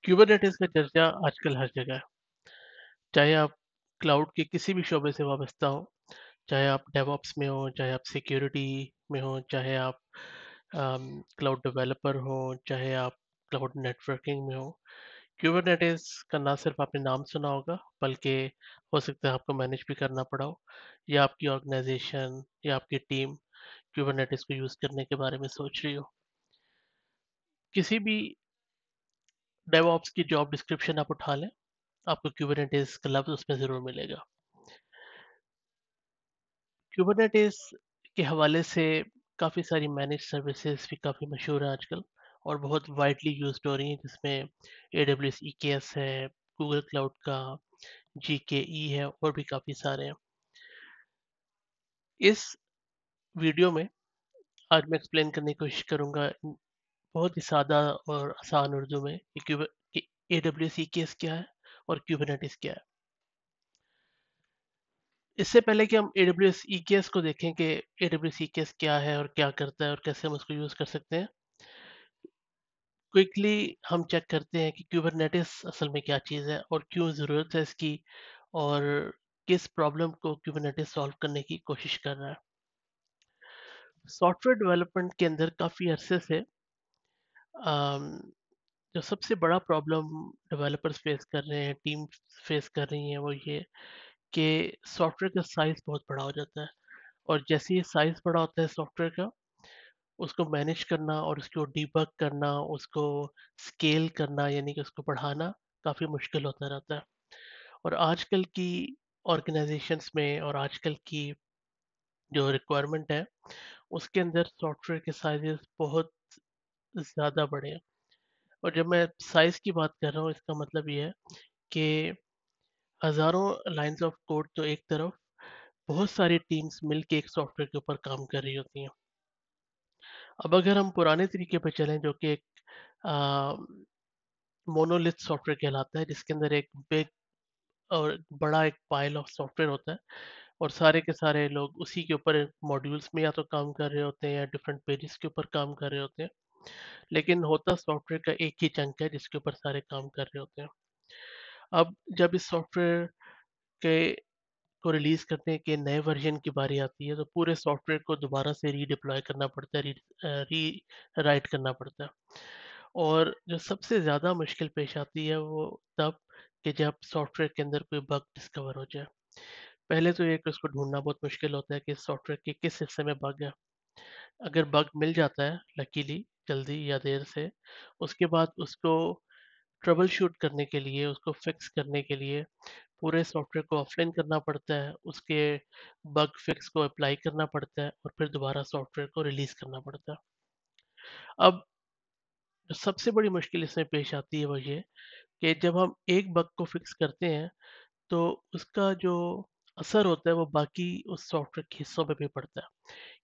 Kubernetes का चर्चा आजकल हर जगह है। चाहे आप क्लाउड के किसी भी शोबे से वाबस्ता हो, चाहे आप डेवऑप्स में हो, चाहे आप सिक्योरिटी में हो, चाहे आप क्लाउड डेवलपर हो, चाहे आप क्लाउड नेटवर्किंग में हो। क्यूबरनेटिस का ना सिर्फ आपने नाम सुना होगा, बल्कि हो सकता है आपको मैनेज भी करना पड़ा हो, या आपकी ऑर्गेनाइजेशन या आपकी टीम क्यूबरनेटिस को यूज़ करने के बारे में सोच रही हो। किसी भी डेवऑप्स की जॉब डिस्क्रिप्शन आप उठा लें, आपको क्यूबरनेटिस का लफ्ज़ उसमें ज़रूर मिलेगा। कुबरनेटिस के हवाले से काफ़ी सारी मैनेज सर्विसेज भी काफ़ी मशहूर हैं आजकल और बहुत वाइडली यूज्ड हो रही हैं, जिसमें AWS EKS है, गूगल क्लाउड का GKE है और भी काफ़ी सारे हैं। इस वीडियो में आज मैं एक्सप्लेन करने की कोशिश करूँगा बहुत ही सादा और आसान उर्दू में कि AWS EKS क्या है और कुबरनेटिस क्या है। इससे पहले कि हम AWS EKS को देखें कि AWS EKS क्या है और क्या करता है और कैसे हम उसको यूज़ कर सकते हैं, क्विकली हम चेक करते हैं कि कुबरनेटिस असल में क्या चीज़ है और क्यों ज़रूरत है इसकी, और किस प्रॉब्लम को कुबरनेटिस सॉल्व करने की कोशिश कर रहा है। सॉफ्टवेयर डेवलपमेंट के अंदर काफ़ी अरसे से अम, जो सबसे बड़ा प्रॉब्लम डेवलपर्स फेस कर रहे हैं, टीम फेस कर रही हैं, वो ये कि सॉफ्टवेयर का साइज़ बहुत बड़ा हो जाता है, और जैसे ही साइज़ बड़ा होता है सॉफ्टवेयर का, उसको मैनेज करना और उसको डिबग करना, उसको स्केल करना यानी कि उसको बढ़ाना काफ़ी मुश्किल होता रहता है। और आजकल की ऑर्गेनाइजेशंस में और आजकल की जो रिक्वायरमेंट है, उसके अंदर सॉफ्टवेयर के साइज़ेस बहुत ज़्यादा बड़े हैं। और जब मैं साइज़ की बात कर रहा हूँ, इसका मतलब ये है कि हज़ारों लाइन्स ऑफ कोड तो एक तरफ, बहुत सारी टीम्स मिलके एक सॉफ्टवेयर के ऊपर काम कर रही होती हैं। अब अगर हम पुराने तरीके पे चलें, जो कि एक अ, मोनोलिथ सॉफ्टवेयर कहलाता है, जिसके अंदर एक बिग और बड़ा एक पाइल ऑफ सॉफ्टवेयर होता है, और सारे के सारे लोग उसी के ऊपर मॉड्यूल्स में या तो काम कर रहे होते हैं या डिफरेंट पेजेस के ऊपर काम कर रहे होते हैं। लेकिन होता सॉफ्टवेयर का एक ही चंक है जिसके ऊपर सारे काम कर रहे होते हैं। अब जब इस सॉफ्टवेयर के को रिलीज करने के नए वर्जन की बारी आती है, तो पूरे सॉफ्टवेयर को दोबारा से रीडिप्लॉय करना पड़ता है, री राइट करना पड़ता है। और जो सबसे ज़्यादा मुश्किल पेश आती है वो तब, कि जब सॉफ्टवेयर के अंदर कोई बग डिस्कवर हो जाए। पहले तो ये कि उसको ढूँढना बहुत मुश्किल होता है कि सॉफ्टवेयर के किस हिस्से में बग है। अगर बग मिल जाता है लकीली, जल्दी या देर से, उसके बाद उसको ट्रबल शूट करने के लिए, उसको फिक्स करने के लिए पूरे सॉफ्टवेयर को ऑफलाइन करना पड़ता है, उसके बग फिक्स को अप्लाई करना पड़ता है और फिर दोबारा सॉफ्टवेयर को रिलीज़ करना पड़ता है। अब जो सबसे बड़ी मुश्किल इसमें पेश आती है वो ये कि जब हम एक बग को फिक्स करते हैं, तो उसका जो असर होता है वो बाकी उस सॉफ्टवेयर के हिस्सों पे भी पड़ता है।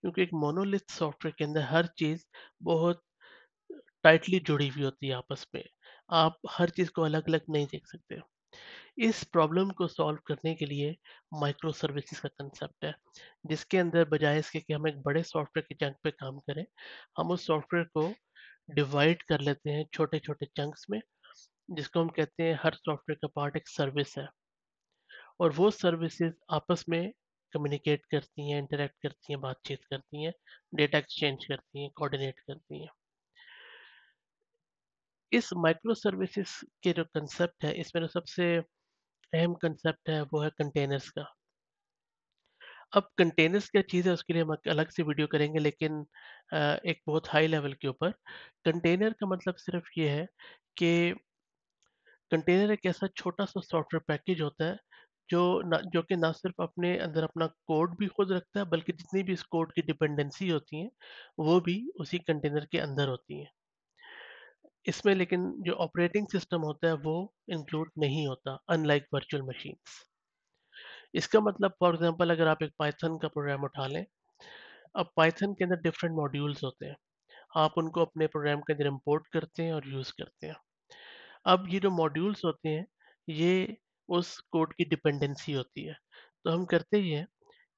क्योंकि एक मोनोलिथ सॉफ्टवेयर के अंदर हर चीज़ बहुत टाइटली जुड़ी हुई होती है आपस में। आप हर चीज़ को अलग-अलग नहीं देख सकते। इस प्रॉब्लम को सॉल्व करने के लिए माइक्रो सर्विसेज का कंसेप्ट है, जिसके अंदर बजाय इसके कि हम एक बड़े सॉफ्टवेयर के चंक पे काम करें, हम उस सॉफ्टवेयर को डिवाइड कर लेते हैं छोटे-छोटे चंक्स में, जिसको हम कहते हैं हर सॉफ्टवेयर का पार्ट एक सर्विस है, और वो सर्विसेज आपस में कम्युनिकेट करती हैं, इंटरैक्ट करती हैं, बातचीत करती हैं, डेटा एक्सचेंज करती हैं, कोऑर्डिनेट करती हैं। इस माइक्रो सर्विसेज के जो कंसेप्ट है, इसमें जो सबसे अहम कंसेप्ट है वो है कंटेनर्स का। अब कंटेनर्स क्या चीज़ है उसके लिए हम अलग से वीडियो करेंगे, लेकिन एक बहुत हाई लेवल के ऊपर कंटेनर का मतलब सिर्फ ये है कि कंटेनर एक ऐसा छोटा-सा सॉफ्टवेयर पैकेज होता है जो कि ना सिर्फ अपने अंदर अपना कोड भी खुद रखता है, बल्कि जितनी भी इस कोड की डिपेंडेंसी होती हैं, वो भी उसी कंटेनर के अंदर होती हैं। इसमें लेकिन जो ऑपरेटिंग सिस्टम होता है वो इंक्लूड नहीं होता, अनलाइक वर्चुअल मशीन्स। इसका मतलब फॉर एग्जांपल अगर आप एक पाइथन का प्रोग्राम उठा लें, अब पाइथन के अंदर डिफरेंट मॉड्यूल्स होते हैं। आप उनको अपने प्रोग्राम के अंदर इंपोर्ट करते हैं और यूज़ करते हैं। अब ये जो मॉड्यूल्स होते हैं, ये उस कोड की डिपेंडेंसी होती है। तो हम करते ये हैं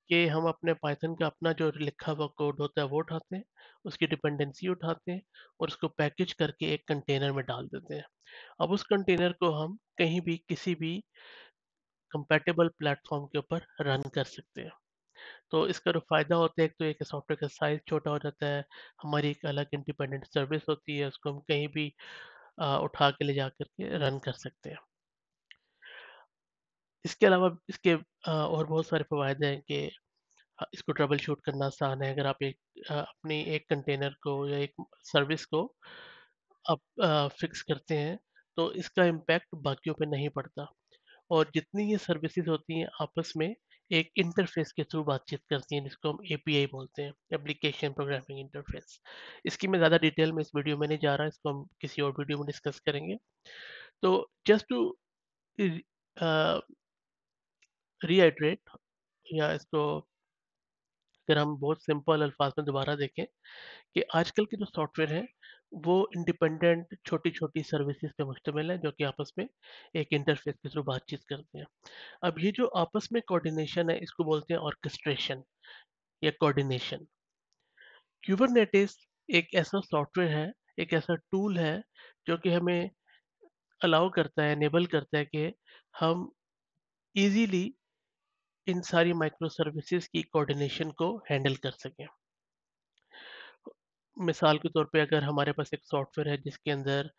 कि हम अपने पाइथन का अपना जो लिखा हुआ कोड होता है वो उठाते हैं, उसकी डिपेंडेंसी उठाते हैं और उसको पैकेज करके एक कंटेनर में डाल देते हैं। अब उस कंटेनर को हम कहीं भी किसी भी कंपैटिबल प्लेटफॉर्म के ऊपर रन कर सकते हैं। तो इसका जो फ़ायदा होता है, एक तो एक सॉफ्टवेयर का साइज़ छोटा हो जाता है, हमारी एक अलग इंडिपेंडेंट सर्विस होती है, उसको हम कहीं भी उठा के ले जा कर के रन कर सकते हैं। इसके अलावा इसके और बहुत सारे फ़वायद हैं कि इसको ट्रबल शूट करना आसान है। अगर आप अपनी एक कंटेनर को या एक सर्विस को आप फिक्स करते हैं, तो इसका इम्पैक्ट बाकियों पे नहीं पड़ता। और जितनी ये सर्विसेज होती हैं आपस में एक इंटरफेस के थ्रू बातचीत करती हैं, जिसको हम एपीआई बोलते हैं, एप्लीकेशन प्रोग्रामिंग इंटरफेस। इसकी मैं ज़्यादा डिटेल में इस वीडियो में नहीं जा रहा, इसको हम किसी और वीडियो में डिस्कस करेंगे। तो जस्ट टू रीआइट्रेट, या इसको अगर हम बहुत सिंपल अल्फाज में दोबारा देखें, कि आजकल के जो सॉफ्टवेयर हैं वो इंडिपेंडेंट छोटी-छोटी सर्विसेज पे मुश्तमिल है, जो कि आपस में एक इंटरफेस के थ्रू बातचीत करते हैं। अब ये जो आपस में कोऑर्डिनेशन है, इसको बोलते हैं ऑर्केस्ट्रेशन या कोऑर्डिनेशन। क्यूबरनेटिस एक ऐसा सॉफ्टवेयर है, एक ऐसा टूल है जो कि हमें अलाउ करता है, एनेबल करता है कि हम इजीली इन सारी माइक्रो सर्विसेज की कोऑर्डिनेशन को हैंडल कर सकें। मिसाल के तौर पे अगर हमारे पास एक सॉफ्टवेयर है जिसके अंदर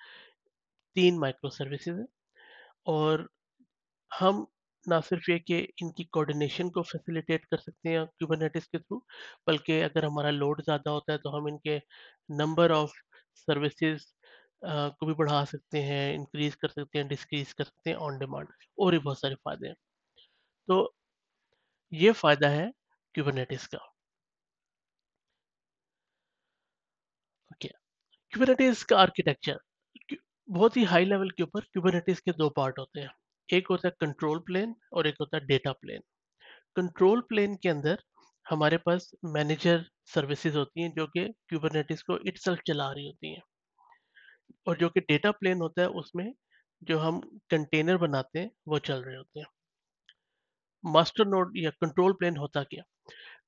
3 माइक्रो सर्विसेज हैं, और हम ना सिर्फ ये कि इनकी कोऑर्डिनेशन को फैसिलिटेट कर सकते हैं कुबरनेटिस के थ्रू, बल्कि अगर हमारा लोड ज़्यादा होता है तो हम इनके नंबर ऑफ सर्विसेज को भी बढ़ा सकते हैं, इंक्रीज कर सकते हैं, डिक्रीज कर सकते हैं ऑन डिमांड, और भी बहुत सारे फायदे हैं। तो ये फायदा है कुबरनेटिस का। ओके, कुबरनेटिस का आर्किटेक्चर बहुत ही हाई लेवल के ऊपर। कुबरनेटिस के दो पार्ट होते हैं, एक होता है कंट्रोल प्लेन और एक होता है डेटा प्लेन। कंट्रोल प्लेन के अंदर हमारे पास मैनेजर सर्विसेज होती हैं जो कि कुबरनेटिस को इटसेल्फ चला रही होती हैं, और जो कि डेटा प्लेन होता है उसमें जो हम कंटेनर बनाते हैं वो चल रहे होते हैं। मास्टर नोड या कंट्रोल प्लेन होता क्या?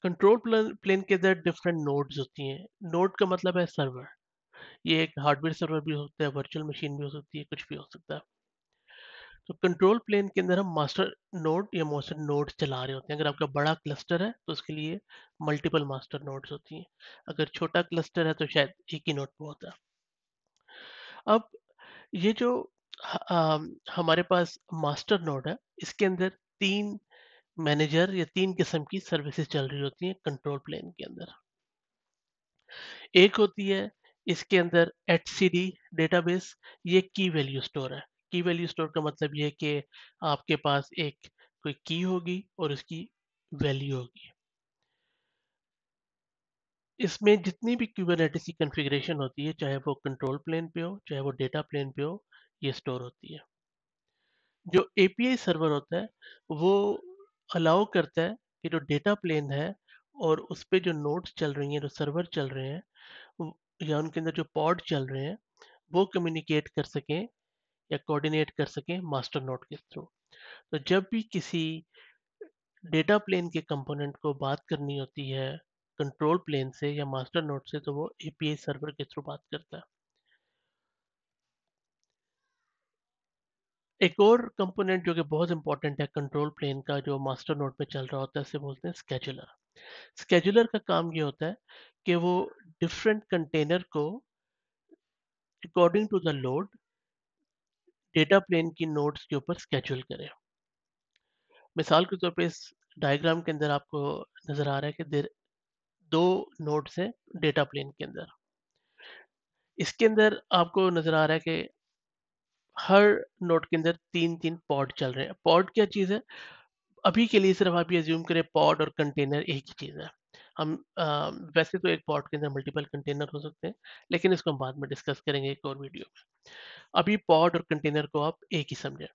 कंट्रोल प्लेन प्लेन के अंदर डिफरेंट नोड्स होती हैं। नोड का मतलब है सर्वर। ये एक हार्डवेयर सर्वर भी हो सकता है, वर्चुअल मशीन भी हो सकती है, कुछ भी हो सकता है। तो कंट्रोल प्लेन के अंदर हम मास्टर नोड या मास्टर नोड चला रहे होते हैं। अगर आपका बड़ा क्लस्टर है तो उसके लिए मल्टीपल मास्टर नोड्स होती हैं। अगर छोटा क्लस्टर है तो शायद एक ही नोड पे होता है। अब ये जो हमारे पास मास्टर नोड है, इसके अंदर तीन मैनेजर या तीन किस्म की सर्विसेज चल रही होती हैं कंट्रोल प्लेन के अंदर। एक होती है इसके अंदर एचसीडी डेटाबेस, ये की वैल्यू स्टोर है। की वैल्यू स्टोर का मतलब ये है कि आपके पास एक कोई की होगी और उसकी वैल्यू होगी। इसमें जितनी भी क्यूबरनेटिस की कॉन्फ़िगरेशन होती है, चाहे वो कंट्रोल प्लेन पे हो, चाहे वो डेटा प्लेन पे हो, ये स्टोर होती है। जो एपीआई सर्वर होता है, वो अलाउ करता है कि जो डेटा प्लेन है और उस पे जो नोड्स चल रही हैं, जो सर्वर चल रहे हैं, या उनके अंदर जो पॉड चल रहे हैं, वो कम्युनिकेट कर सकें या कोऑर्डिनेट कर सकें मास्टर नोड के थ्रू। तो जब भी किसी डेटा प्लेन के कंपोनेंट को बात करनी होती है कंट्रोल प्लेन से या मास्टर नोड से, तो वो एपीआई सर्वर के थ्रू बात करता है। एक और कंपोनेंट जो कि बहुत इंपॉर्टेंट है कंट्रोल प्लेन का, जो मास्टर नोड पे चल रहा होता है, उसे बोलते हैं स्केजुलर। स्केजुलर का काम ये होता है कि वो डिफरेंट कंटेनर को according to the load data plane की नोड्स के ऊपर स्केड्यूल करें। मिसाल के तौर पे इस डायग्राम के अंदर आपको नजर आ रहा है कि दो नोड्स हैं डेटा प्लेन के अंदर। इसके अंदर आपको नजर आ रहा है कि हर नोड के अंदर तीन तीन पॉड चल रहे हैं। पॉड क्या चीज़ है? अभी के लिए सिर्फ आप ये अज्यूम करें पॉड और कंटेनर एक ही चीज़ है। हम वैसे तो एक पॉड के अंदर मल्टीपल कंटेनर हो सकते हैं, लेकिन इसको हम बाद में डिस्कस करेंगे एक और वीडियो में। अभी पॉड और कंटेनर को आप एक ही समझें।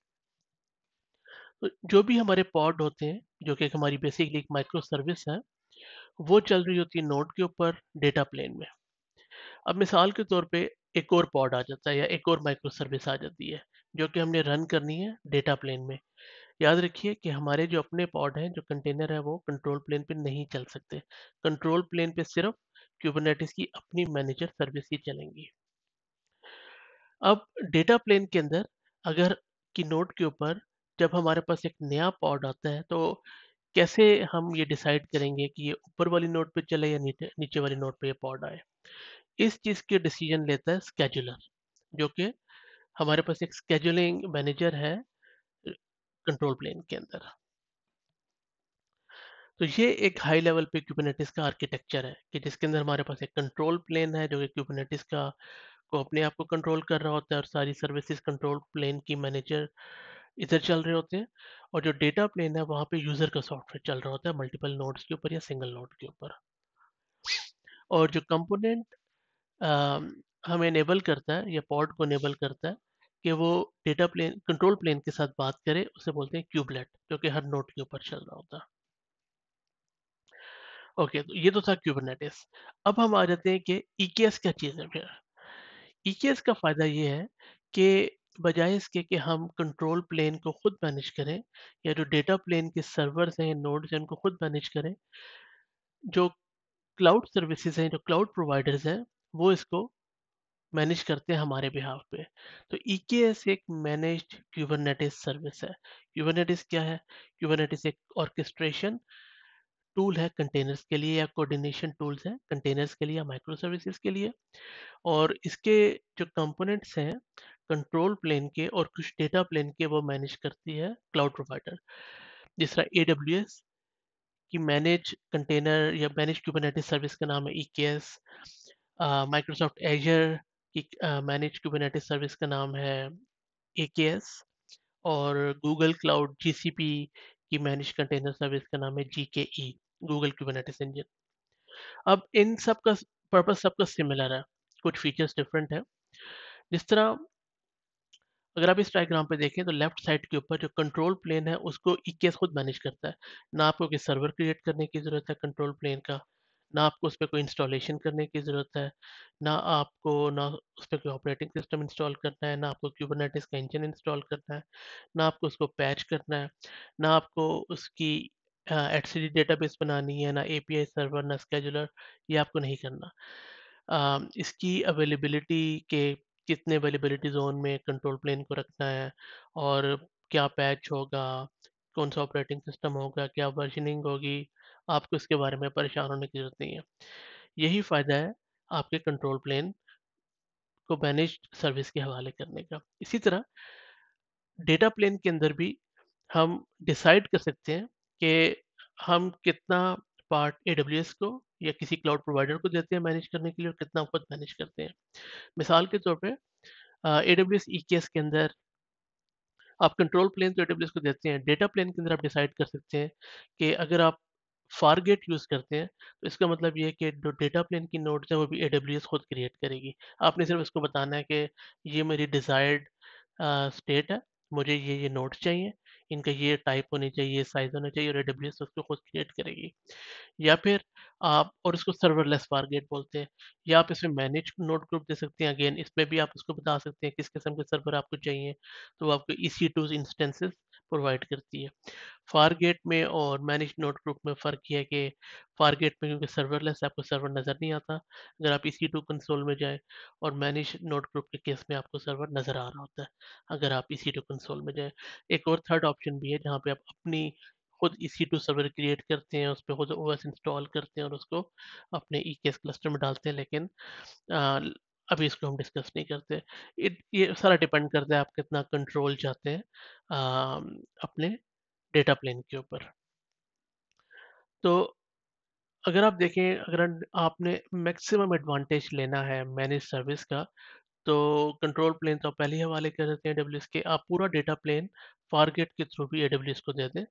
तो जो भी हमारे पॉड होते हैं, जो कि एक हमारी बेसिकली एक माइक्रो सर्विस है, वो चल रही होती है नोड के ऊपर डेटा प्लेन में। अब मिसाल के तौर पे एक और पॉड आ जाता है या एक और माइक्रो सर्विस आ जाती है, जो कि हमने रन करनी है डेटा प्लेन में। याद रखिए कि हमारे जो अपने पॉड हैं, जो कंटेनर है, वो कंट्रोल प्लेन पे नहीं चल सकते। कंट्रोल प्लेन पे सिर्फ क्यूबरनेटिस की अपनी मैनेजर सर्विस ही चलेंगी। अब डेटा प्लेन के अंदर अगर कि नोड के ऊपर जब हमारे पास एक नया पॉड आता है, तो कैसे हम ये डिसाइड करेंगे कि ये ऊपर वाली नोड पे चले या नीचे नीचे वाली नोड पे ये पॉड आए? इस चीज़ की डिसीजन लेता है स्केड्यूलर, जो कि हमारे पास एक स्केड्यूलिंग मैनेजर है कंट्रोल प्लेन के अंदर। तो ये एक हाई लेवल पे कुबरनेटिस का आर्किटेक्चर है कि जिसके अंदर हमारे पास एक कंट्रोल प्लेन है जो कि कुबरनेटिस का को अपने आप को कंट्रोल कर रहा होता है, और सारी सर्विसेज कंट्रोल प्लेन की मैनेजर इधर चल रहे होते हैं। और जो डेटा प्लेन है वहाँ पे यूजर का सॉफ्टवेयर चल रहा होता है मल्टीपल नोड्स के ऊपर या सिंगल नोड के ऊपर। और जो कंपोनेंट हमें इनेबल करता है या पॉड को इनेबल करता है कि वो डेटा प्लेन कंट्रोल प्लेन के साथ बात करे, उसे बोलते हैं क्यूबलेट, जो कि हर नोड के ऊपर चल रहा होता है। ओके, तो ये तो था क्यूबरनेटिस। अब हम आ जाते हैं कि ईकेएस क्या चीज़ है फिर। ईकेएस का फ़ायदा ये है कि बजाय इसके कि हम कंट्रोल प्लेन को खुद मैनेज करें, या जो डेटा प्लेन के सर्वर्स हैं, नोड्स हैं, उनको खुद मैनेज करें, जो क्लाउड सर्विसेज हैं, जो क्लाउड प्रोवाइडर्स हैं, वो इसको मैनेज करते हैं हमारे बिहाफ पे। तो ईकेएस एक मैनेज्ड क्यूबरनेटिस सर्विस है। क्यूबरनेटिस क्या है? क्यूबरनेटिस एक ऑर्केस्ट्रेशन टूल है कंटेनर्स के लिए, या कोऑर्डिनेशन टूल्स हैं कंटेनर्स के लिए या माइक्रो सर्विसेज के लिए। और इसके जो कंपोनेंट्स हैं कंट्रोल प्लेन के और कुछ डेटा प्लेन के, वो मैनेज करती है क्लाउड प्रोवाइडर। जिस तरह एडब्ल्यूएस की मैनेज कंटेनर या मैनेज कुबरनेटिस सर्विस का नाम है ईकेएस। माइक्रोसॉफ्ट एजर की मैनेज कुबरनेटिस सर्विस का नाम है एकेएस। और गूगल क्लाउड जीसीपी की मैनेज कंटेनर सर्विस का नाम है जीकेई, गूगल कुबरनेटिस इंजन। अब इन सब का पर्पस सबका सिमिलर है, कुछ फीचर्स डिफरेंट है। जिस तरह अगर आप इस डायग्राम पे देखें तो लेफ्ट साइड के ऊपर जो कंट्रोल प्लेन है उसको ईकेएस खुद मैनेज करता है। ना आपको कोई सर्वर क्रिएट करने की ज़रूरत है कंट्रोल प्लेन का, ना आपको उस पर कोई इंस्टॉलेशन करने की ज़रूरत है, ना उस पर कोई ऑपरेटिंग सिस्टम इंस्टॉल करना है, ना आपको क्यूबरनेटिस का इंजन इंस्टॉल करना है, ना आपको उसको पैच करना है, ना आपको उसकी एचसीडी डेटाबेस बनानी है, ना एपीआई सर्वर, ना स्केजुलर। ये आपको नहीं करना। इसकी अवेलेबिलिटी के कितने अवेलेबिलिटी ज़ोन में कंट्रोल प्लेन को रखना है, और क्या पैच होगा, कौन सा ऑपरेटिंग सिस्टम होगा, क्या वर्जनिंग होगी, आपको इसके बारे में परेशान होने की ज़रूरत नहीं है। यही फ़ायदा है आपके कंट्रोल प्लेन को मैनेज्ड सर्विस के हवाले करने का। इसी तरह डेटा प्लेन के अंदर भी हम डिसाइड कर सकते हैं कि हम कितना पार्ट एडब्ल्यूएस को या किसी क्लाउड प्रोवाइडर को देते हैं मैनेज करने के लिए, और कितना खुद मैनेज करते हैं। मिसाल के तौर पे एडब्ल्यूएस ईकेएस के अंदर आप कंट्रोल प्लेन तो एडब्ल्यूएस को देते हैं, डेटा प्लेन के अंदर आप डिसाइड कर सकते हैं कि अगर आप फारगेट यूज़ करते हैं, तो इसका मतलब ये है कि जो डेटा प्लेन की नोड्स हैं वो भी एडब्ल्यूएस खुद क्रिएट करेगी। आपने सिर्फ उसको बताना है कि ये मेरी डिज़ायर्ड स्टेट है, मुझे ये नोड्स चाहिए, इनका ये टाइप होनी चाहिए, साइज़ होना चाहिए, और एडब्ल्यूएस उसको खुद क्रिएट करेगी। या फिर आप और इसको सर्वरलेस फारगेट बोलते हैं। या आप इसमें मैनेज नोड ग्रुप दे सकते हैं, अगेन इसमें भी आप उसको बता सकते हैं किस किस्म के सर्वर आपको चाहिए, तो वो आपको EC2 इंस्टेंसेस प्रोवाइड करती है। फारगेट में और मैनेज नोड ग्रुप में फ़र्क ये है कि फारगेट में क्योंकि सर्वरलेस है, आपको सर्वर नज़र नहीं आता अगर आप EC2 कंसोल में जाएँ, और मैनेज नोड ग्रुप के केस में आपको सर्वर नज़र आ रहा होता है अगर आप EC2 कंसोल में जाएँ। एक और थर्ड ऑप्शन भी है जहाँ पे आप अपनी खुद EC2 सर्वर क्रिएट करते हैं, उस पे खुद ओएस इंस्टॉल करते हैं और उसको अपने EKS क्लस्टर में डालते हैं, लेकिन अ, अभी इसको हम डिस्कस नहीं करते। ये सारा डिपेंड करता है आप कितना कंट्रोल चाहते हैं अपने डेटा प्लेन के ऊपर। तो अगर आप देखें, अगर आपने मैक्सिमम एडवांटेज लेना है मैनेज सर्विस का, तो कंट्रोल प्लेन तो आप पहले ही हवाले कर देते हैं एडब्ल्यूएस के। आप पूरा डेटा प्लेन फारगेट के थ्रू भी एडब्ल्यूएस को दे दें,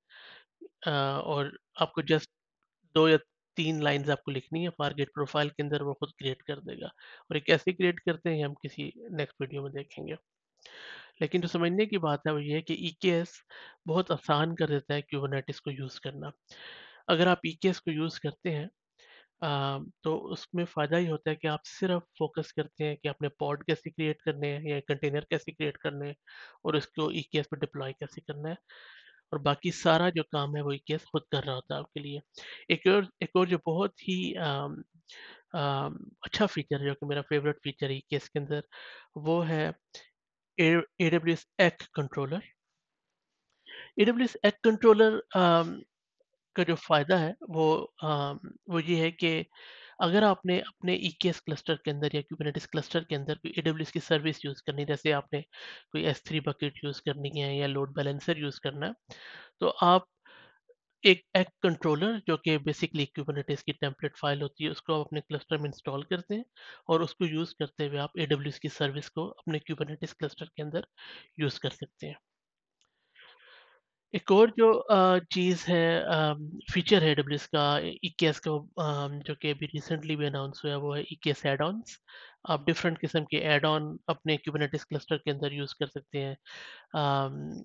और आपको जस्ट 2 या 3 लाइन्स आपको लिखनी है फारगेट प्रोफाइल के अंदर, वो खुद क्रिएट कर देगा। और ये कैसे क्रिएट करते हैं, ये हम किसी नेक्स्ट वीडियो में देखेंगे। लेकिन जो समझने की बात है वो ये है कि ईकेएस बहुत आसान कर देता है क्यूबरनेटिस को यूज़ करना। अगर आप ईकेएस को यूज़ करते हैं, तो उसमें फ़ायदा ये होता है कि आप सिर्फ फ़ोकस करते हैं कि आपने पॉड कैसे क्रिएट करने हैं या कंटेनर कैसे क्रिएट करने हैं, और उसको ईकेएस पे डिप्लॉय कैसे करना है, और बाकी सारा जो काम है वो ईकेएस खुद कर रहा होता है आपके लिए। एक और जो बहुत ही अच्छा फीचर है जो कि मेरा फेवरेट फीचर है EKS के अंदर, वो है AWS act controller. AWS act controller का जो फ़ायदा है वो ये है कि अगर आपने अपने EKS क्लस्टर के अंदर या कुबरनेटिस क्लस्टर के अंदर कोई AWS की सर्विस यूज़ करनी है, जैसे आपने कोई S3 बकेट यूज़ करनी है या लोड बैलेंसर यूज़ करना है, तो आप एक एक्ट कंट्रोलर जो कि बेसिकली कुबरनेटिस की टेम्पलेट फाइल होती है, उसको आप अपने क्लस्टर में इंस्टॉल करते हैं और उसको यूज़ करते हुए आप AWS की सर्विस को अपने कुबरनेटिस क्लस्टर के अंदर यूज़ कर सकते हैं। एक और जो चीज़ है, फीचर है AWS का EKS का, जो कि अभी रिसेंटली भी अनाउंस हुआ है, वो है EKS एड-ऑन्स। आप डिफरेंट किस्म के ऐड ऑन अपने कुबरनेटिस क्लस्टर के अंदर यूज़ कर सकते हैं। अम,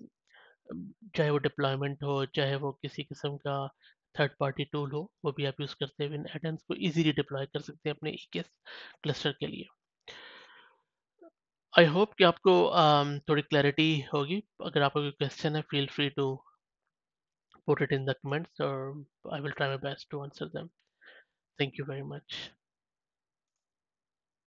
चाहे वो डिप्लॉयमेंट हो, चाहे वो किसी किस्म का थर्ड पार्टी टूल हो, वो भी आप यूज़ करते हुए इन ऐड-ऑन्स को ईज़िली डिप्लॉय कर सकते हैं अपने EKS क्लस्टर के लिए। आई होप कि आपको थोड़ी क्लैरिटी होगी। अगर आपका कोई क्वेश्चन है, feel free to put it in the comments, or I will try my best to answer them. Thank you very much.